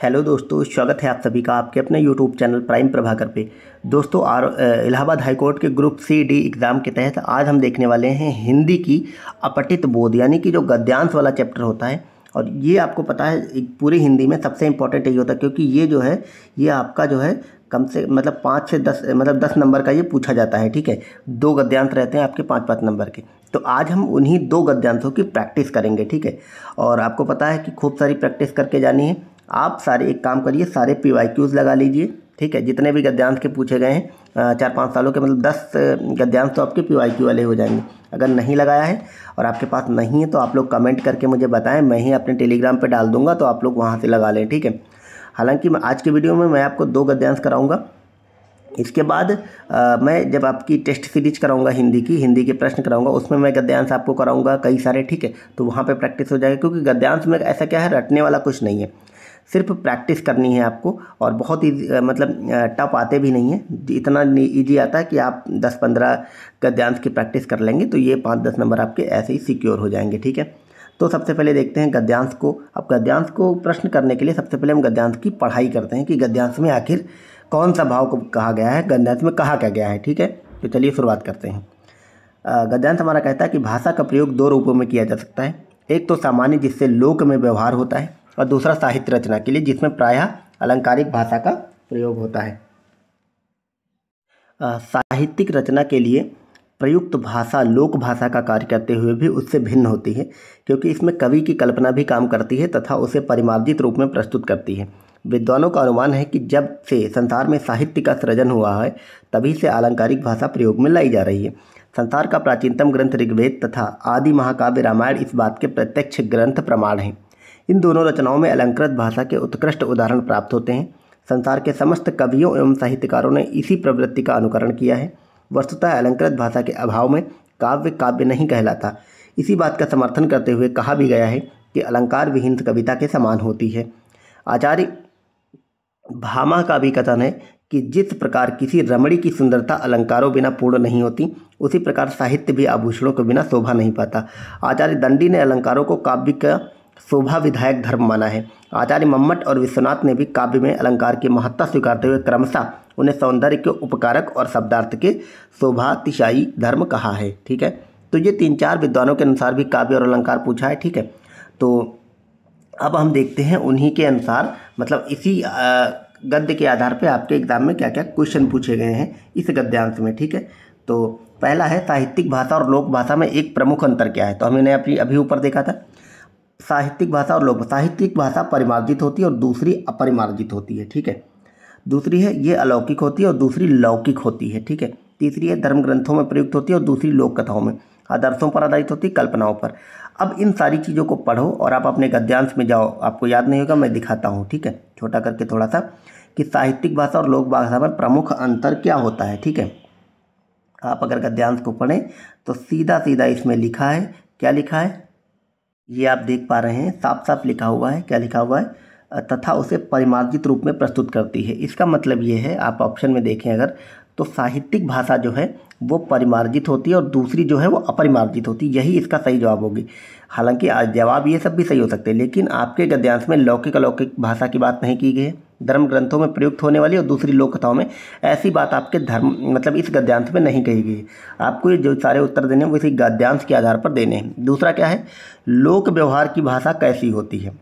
Hello दोस्तों, स्वागत है आप सभी का आपके अपने यूट्यूब चैनल प्राइम प्रभाकर पे। दोस्तों इलाहाबाद हाईकोर्ट के ग्रुप सी डी एग्ज़ाम के तहत आज हम देखने वाले हैं हिंदी की अपठित बोध, यानी कि जो गद्यांश वाला चैप्टर होता है। और ये आपको पता है पूरी हिंदी में सबसे इम्पोर्टेंट यही होता है, क्योंकि ये जो है ये आपका जो है कम से मतलब 5 से 10 मतलब 10 नंबर का ये पूछा जाता है। ठीक है, 2 गद्यांश रहते हैं आपके 5-5 नंबर के। तो आज हम उन्हीं 2 गद्यांशों की प्रैक्टिस करेंगे। ठीक है, और आपको पता है कि खूब सारी प्रैक्टिस करके जानी है। आप सारे एक काम करिए, सारे PYQs लगा लीजिए। ठीक है, जितने भी गद्यांश के पूछे गए हैं 4-5 सालों के, मतलब 10 गद्यांश तो आपके PYQ वाले हो जाएंगे। अगर नहीं लगाया है और आपके पास नहीं है तो आप लोग कमेंट करके मुझे बताएं, मैं ही अपने टेलीग्राम पे डाल दूंगा, तो आप लोग वहां से लगा लें। ठीक है, हालांकि आज के वीडियो में मैं आपको 2 गद्यांश कराऊंगा। इसके बाद मैं जब आपकी टेस्ट सीरीज कराऊंगा हिंदी के प्रश्न कराऊंगा, उसमें मैं गद्यांश आपको कराऊंगा कई सारे। ठीक है, तो वहाँ पे प्रैक्टिस हो जाएगी, क्योंकि गद्यांश में ऐसा क्या है, रटने वाला कुछ नहीं है, सिर्फ प्रैक्टिस करनी है आपको। और बहुत ही मतलब टफ आते भी नहीं है, इतना ईजी आता है कि आप 10-15 गद्यांश की प्रैक्टिस कर लेंगे तो ये 5-10 नंबर आपके ऐसे ही सिक्योर हो जाएंगे। ठीक है, तो सबसे पहले देखते हैं गद्यांश को। अब गद्यांश को प्रश्न करने के लिए सबसे पहले हम गद्यांश की पढ़ाई करते हैं कि गद्यांश में आखिर कौन सा भाव को कहा गया है, गद्यांश में कहा क्या गया है। ठीक है, तो चलिए शुरुआत करते हैं। गद्यांश हमारा कहता है कि भाषा का प्रयोग 2 रूपों में किया जा सकता है। एक तो सामान्य, जिससे लोक में व्यवहार होता है, और दूसरा साहित्य रचना के लिए, जिसमें प्रायः अलंकारिक भाषा का प्रयोग होता है। साहित्यिक रचना के लिए प्रयुक्त भाषा लोक भाषा का कार्य करते हुए भी उससे भिन्न होती है, क्योंकि इसमें कवि की कल्पना भी काम करती है तथा उसे परिमार्जित रूप में प्रस्तुत करती है। विद्वानों का अनुमान है कि जब से संसार में साहित्य का सृजन हुआ है, तभी से अलंकारिक भाषा प्रयोग में लाई जा रही है। संसार का प्राचीनतम ग्रंथ ऋग्वेद तथा आदि महाकाव्य रामायण इस बात के प्रत्यक्ष ग्रंथ प्रमाण हैं। इन दोनों रचनाओं में अलंकृत भाषा के उत्कृष्ट उदाहरण प्राप्त होते हैं। संसार के समस्त कवियों एवं साहित्यकारों ने इसी प्रवृत्ति का अनुकरण किया है। वस्तुतः अलंकृत भाषा के अभाव में काव्य काव्य नहीं कहलाता। इसी बात का समर्थन करते हुए कहा भी गया है कि अलंकार विहीन कविता के समान होती है। आचार्य भामा का भी कथन है कि जिस प्रकार किसी रमणी की सुंदरता अलंकारों बिना पूर्ण नहीं होती, उसी प्रकार साहित्य भी आभूषणों के बिना शोभा नहीं पाता। आचार्य दंडी ने अलंकारों को काव्य का शोभा विधायक धर्म माना है। आचार्य मम्मट और विश्वनाथ ने भी काव्य में अलंकार की महत्ता स्वीकारते हुए क्रमशः उन्हें सौंदर्य के उपकारक और शब्दार्थ के शोभातिशायी धर्म कहा है। ठीक है, तो ये 3-4 विद्वानों के अनुसार भी काव्य और अलंकार पूछा है। ठीक है, तो अब हम देखते हैं उन्हीं के अनुसार, मतलब इसी गद्य के आधार पे आपके एग्जाम में क्या क्या क्वेश्चन पूछे गए हैं इस गद्यांश में। ठीक है, तो पहला है साहित्यिक भाषा और लोक भाषा में एक प्रमुख अंतर क्या है। तो हमने अभी ऊपर देखा था, साहित्यिक भाषा और लोक। साहित्यिक भाषा परिमार्जित होती है और दूसरी अपरिमार्जित होती है। ठीक है, दूसरी है ये अलौकिक होती है और दूसरी लौकिक होती है। ठीक है, तीसरी है धर्म ग्रंथों में प्रयुक्त होती है और दूसरी लोक कथाओं में। आदर्शों पर आधारित होती है, कल्पनाओं पर। अब इन सारी चीज़ों को पढ़ो और आप अपने गद्यांश में जाओ। आपको याद नहीं होगा, मैं दिखाता हूँ। ठीक है, छोटा करके थोड़ा सा, कि साहित्यिक भाषा और लोक भाषा में प्रमुख अंतर क्या होता है। ठीक है, आप अगर गद्यांश को पढ़ें तो सीधा सीधा इसमें लिखा है, क्या लिखा है ये आप देख पा रहे हैं, साफ साफ लिखा हुआ है। क्या लिखा हुआ है, तथा उसे परिमार्जित रूप में प्रस्तुत करती है। इसका मतलब ये है, आप ऑप्शन में देखें अगर, तो साहित्यिक भाषा जो है वो परिमार्जित होती है और दूसरी जो है वो अपरिमार्जित होती है। यही इसका सही जवाब होगी। हालांकि जवाब ये सब भी सही हो सकते हैं, लेकिन आपके गद्यांश में लौकिक अलौकिक भाषा की बात नहीं की गई है। धर्म ग्रंथों में प्रयुक्त होने वाली और दूसरी लोक कथाओं में, ऐसी बात आपके धर्म मतलब इस गद्यांश में नहीं कही गई है। आपको ये जो सारे उत्तर देने हैं वो इसी गद्यांश के आधार पर देने हैं। दूसरा क्या है, लोक व्यवहार की भाषा कैसी होती है।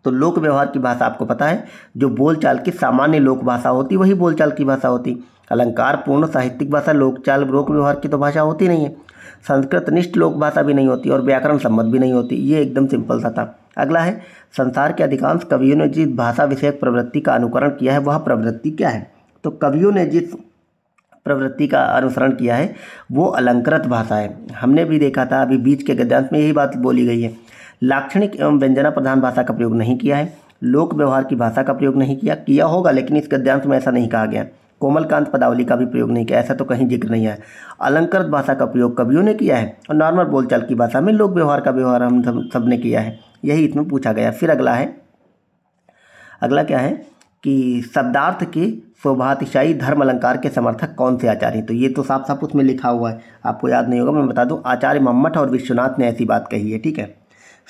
तो लोक व्यवहार की भाषा आपको पता है, जो बोलचाल की सामान्य लोक भाषा होती वही बोलचाल की भाषा होती। अलंकार पूर्ण साहित्यिक भाषा लोकचाल लोक व्यवहार की तो भाषा होती नहीं है। संस्कृत निष्ठ लोक भाषा भी नहीं होती और व्याकरण सम्मत भी नहीं होती। ये एकदम सिंपल सा था। अगला है, संसार के अधिकांश कवियों ने जिस भाषा विषयक प्रवृत्ति का अनुकरण किया है वह प्रवृत्ति क्या है। तो कवियों ने जिस प्रवृत्ति का अनुसरण किया है वो अलंकृत भाषा है। हमने भी देखा था अभी बीच के गद्यांश में यही बात बोली गई है। लाक्षणिक एवं व्यंजना प्रधान भाषा का प्रयोग नहीं किया है। लोक व्यवहार की भाषा का प्रयोग नहीं किया होगा, लेकिन इस गद्यांश में ऐसा नहीं कहा गया। कोमलकांत पदावली का भी प्रयोग नहीं किया, ऐसा तो कहीं जिक्र नहीं है। अलंकृत भाषा का प्रयोग कवियों ने किया है और नॉर्मल बोलचाल की भाषा में लोक व्यवहार का व्यवहार हम सब ने किया है। यही इसमें पूछा गया। फिर अगला क्या है कि शब्दार्थ के शोभातिशायी धर्म अलंकार के समर्थक कौन से आचार्य हैं। तो ये तो साफ साफ उसमें लिखा हुआ है, आपको याद नहीं होगा, मैं बता दूं। आचार्य मम्मट और विश्वनाथ ने ऐसी बात कही है। ठीक है,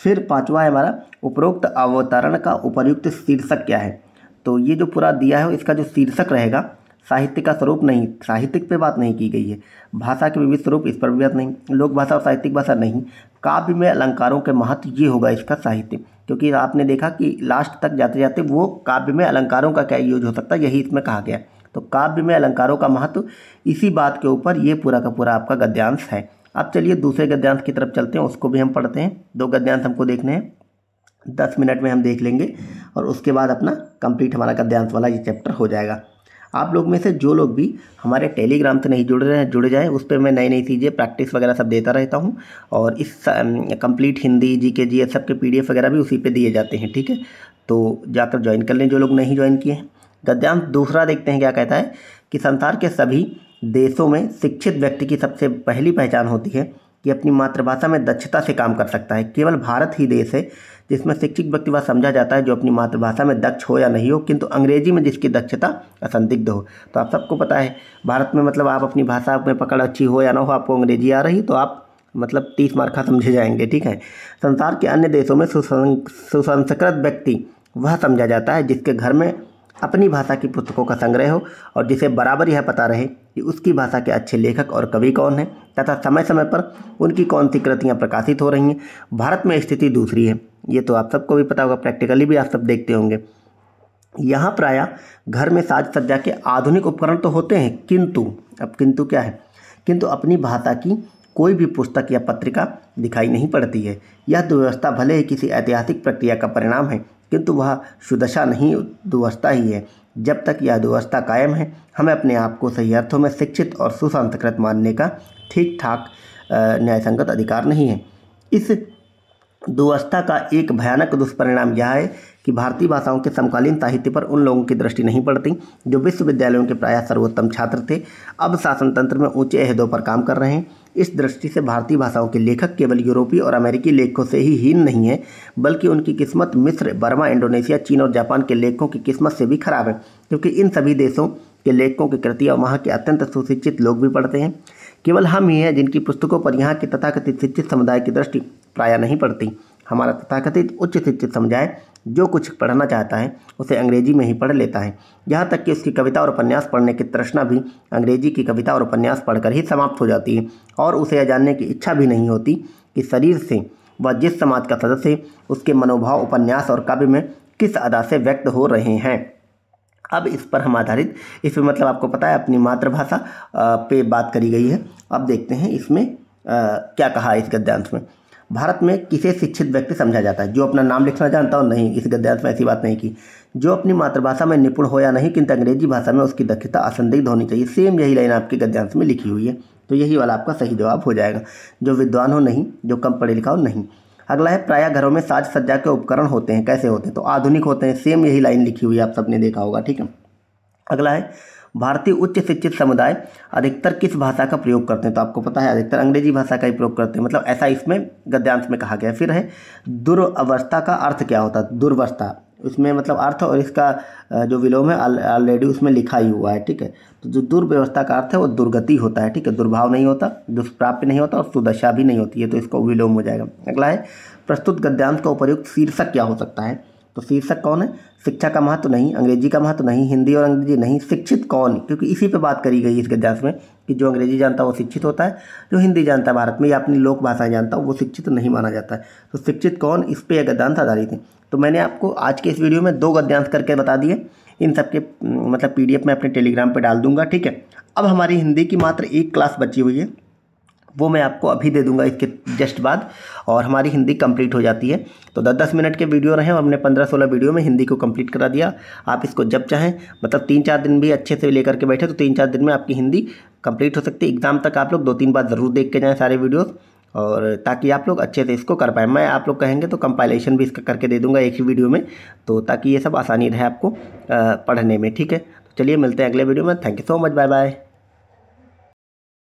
फिर पांचवा है हमारा उपरोक्त अवतरण का उपर्युक्त शीर्षक क्या है। तो ये जो पूरा दिया है इसका जो शीर्षक रहेगा, साहित्य का स्वरूप नहीं, साहित्यिक पे बात नहीं की गई है। भाषा के विविध स्वरूप, इस पर भी बात नहीं। लोक भाषा और साहित्यिक भाषा नहीं। काव्य में अलंकारों के महत्व, ये होगा इसका साहित्य, क्योंकि आपने देखा कि लास्ट तक जाते जाते वो काव्य में अलंकारों का क्या यूज हो सकता है, यही इसमें कहा गया। तो काव्य में अलंकारों का महत्व, इसी बात के ऊपर ये पूरा का पूरा आपका गद्यांश है। अब चलिए दूसरे गद्यांश की तरफ चलते हैं, उसको भी हम पढ़ते हैं। 2 गद्यांश हमको देखने हैं, 10 मिनट में हम देख लेंगे और उसके बाद अपना कंप्लीट हमारा गद्यांश वाला ये चैप्टर हो जाएगा। आप लोग में से जो लोग भी हमारे टेलीग्राम से नहीं जुड़ रहे हैं, जुड़ जाएं। उस पर मैं नई नई चीज़ें प्रैक्टिस वगैरह सब देता रहता हूं, और इस कंप्लीट हिंदी जीके जीएस सब के पीडीएफ वगैरह भी उसी पे दिए जाते हैं, ठीक है। तो जाकर ज्वाइन कर लें जो लोग नहीं ज्वाइन किए हैं। गद्यांश दूसरा देखते हैं क्या कहता है कि संसार के सभी देशों में शिक्षित व्यक्ति की सबसे पहली पहचान होती है कि अपनी मातृभाषा में दक्षता से काम कर सकता है। केवल भारत ही देश है जिसमें शिक्षित व्यक्ति वह समझा जाता है जो अपनी मातृभाषा में दक्ष हो या नहीं हो, किंतु अंग्रेजी में जिसकी दक्षता असंदिग्ध हो। तो आप सबको पता है भारत में मतलब आप अपनी भाषा में पकड़ अच्छी हो या ना हो, आपको अंग्रेजी आ रही तो आप मतलब 30 मार्क का समझे जाएंगे, ठीक है। संसार के अन्य देशों में सुसंस्कृत व्यक्ति वह समझा जाता है जिसके घर में अपनी भाषा की पुस्तकों का संग्रह हो और जिसे बराबर यह पता रहे कि उसकी भाषा के अच्छे लेखक और कवि कौन हैं तथा समय समय पर उनकी कौन सी कृतियाँ प्रकाशित हो रही हैं। भारत में स्थिति दूसरी है, ये तो आप सबको भी पता होगा, प्रैक्टिकली भी आप सब देखते होंगे। यहाँ प्रायः घर में साज सज्जा के आधुनिक उपकरण तो होते हैं, किंतु अब किंतु क्या है, किंतु अपनी भाषा की कोई भी पुस्तक या पत्रिका दिखाई नहीं पड़ती है। यह दुर्व्यवस्था भले ही किसी ऐतिहासिक प्रक्रिया का परिणाम है, किंतु वह सुदशा नहीं, दुर्वस्था ही है। जब तक यह दुर्वस्था कायम है, हमें अपने आप को सही अर्थों में शिक्षित और सुसंस्कृत मानने का ठीक ठाक न्यायसंगत अधिकार नहीं है। इस दुर्वस्था का एक भयानक दुष्परिणाम यह है कि भारतीय भाषाओं के समकालीन साहित्य पर उन लोगों की दृष्टि नहीं पड़ती जो विश्वविद्यालयों के प्रायः सर्वोत्तम छात्र थे, अब शासन तंत्र में ऊंचे अहदों पर काम कर रहे हैं। इस दृष्टि से भारतीय भाषाओं के लेखक केवल यूरोपीय और अमेरिकी लेखकों से ही हीन नहीं है, बल्कि उनकी किस्मत मिस्र, बर्मा, इंडोनेशिया, चीन और जापान के लेखकों की किस्मत से भी खराब है, क्योंकि इन सभी देशों के लेखकों की कृतियाँ वहाँ के अत्यंत सुशिक्षित लोग भी पढ़ते हैं। केवल हम ही हैं जिनकी पुस्तकों पर यहाँ के तथाकथित शिक्षित समुदाय की दृष्टि प्रायः नहीं पड़ती। हमारा तथाकथित उच्च शिक्षित समुदाय जो कुछ पढ़ना चाहता है उसे अंग्रेजी में ही पढ़ लेता है। यहाँ तक कि उसकी कविता और उपन्यास पढ़ने की तृष्णा भी अंग्रेजी की कविता और उपन्यास पढ़कर ही समाप्त हो जाती है, और उसे यह जानने की इच्छा भी नहीं होती कि शरीर से वह जिस समाज का सदस्य है उसके मनोभाव उपन्यास और काव्य में किस अदा से व्यक्त हो रहे हैं। अब इस पर हम आधारित, इसमें मतलब आपको पता है अपनी मातृभाषा पे बात करी गई है। अब देखते हैं इसमें क्या कहा है इस गद्यांश में। भारत में किसे शिक्षित व्यक्ति समझा जाता है? जो अपना नाम लिखना जानता हो? नहीं, इस गद्यांश में ऐसी बात नहीं की। जो अपनी मातृभाषा में निपुण हो या नहीं, किंतु अंग्रेजी भाषा में उसकी दक्षता असंदिग्ध होनी चाहिए। सेम यही लाइन आपके गद्यांश में लिखी हुई है, तो यही वाला आपका सही जवाब हो जाएगा। जो विद्वान हो नहीं, जो कम पढ़े लिखा हो नहीं। अगला है प्रायः घरों में साज सज्जा के उपकरण होते हैं, कैसे होते हैं? तो आधुनिक होते हैं। सेम यही लाइन लिखी हुई है, आप सबने देखा होगा, ठीक है। अगला है भारतीय उच्च शिक्षित समुदाय अधिकतर किस भाषा का प्रयोग करते हैं? तो आपको पता है अधिकतर अंग्रेजी भाषा का ही प्रयोग करते हैं, मतलब ऐसा इसमें गद्यांश में कहा गया। फिर है दुर्वस्था का अर्थ क्या होता है? दुर्वस्था, इसमें मतलब अर्थ और इसका जो विलोम है ऑलरेडी उसमें लिखा ही हुआ है, ठीक है। तो जो दुर्व्यवस्था का अर्थ है वो दुर्गति होता है, ठीक है। दुर्भाव नहीं होता, दुष्प्राप्य नहीं होता और सुदशा भी नहीं होती है, तो इसको विलोम हो जाएगा। अगला है प्रस्तुत गद्यांश का उपयुक्त शीर्षक क्या हो सकता है? तो शीर्षक कौन है? शिक्षा का महत्व नहीं, अंग्रेजी का महत्व नहीं, हिंदी और अंग्रेजी नहीं, शिक्षित कौन? क्योंकि इसी पे बात करी गई इस गद्यांश में कि जो अंग्रेजी जानता है वो शिक्षित होता है, जो हिंदी जानता है भारत में या अपनी लोक भाषाएं जानता है वो शिक्षित नहीं माना जाता है। तो शिक्षित कौन, इस पे यह गद्यांश आधारित है। तो मैंने आपको आज के इस वीडियो में 2 गद्यांश करके बता दिए। इन सब के मतलब PDF मैं अपने टेलीग्राम पर डाल दूंगा, ठीक है। अब हमारी हिंदी की मात्र 1 क्लास बची हुई है, वो मैं आपको अभी दे दूंगा इसके जस्ट बाद, और हमारी हिंदी कंप्लीट हो जाती है। तो 10-10 मिनट के वीडियो रहे, हमने 15-16 वीडियो में हिंदी को कंप्लीट करा दिया। आप इसको जब चाहें, मतलब 3-4 दिन भी अच्छे से लेकर के बैठे तो 3-4 दिन में आपकी हिंदी कंप्लीट हो सकती है। एग्जाम तक आप लोग 2-3 बार ज़रूर देख के जाएँ सारे वीडियोज़, और ताकि आप लोग अच्छे से इसको कर पाएँ। मैं आप लोग कहेंगे तो कंपाइलेशन भी इसका करके दे दूँगा एक ही वीडियो में, तो ताकि ये सब आसानी रहे आपको पढ़ने में, ठीक है। तो चलिए मिलते हैं अगले वीडियो में। Thank you so much, bye bye.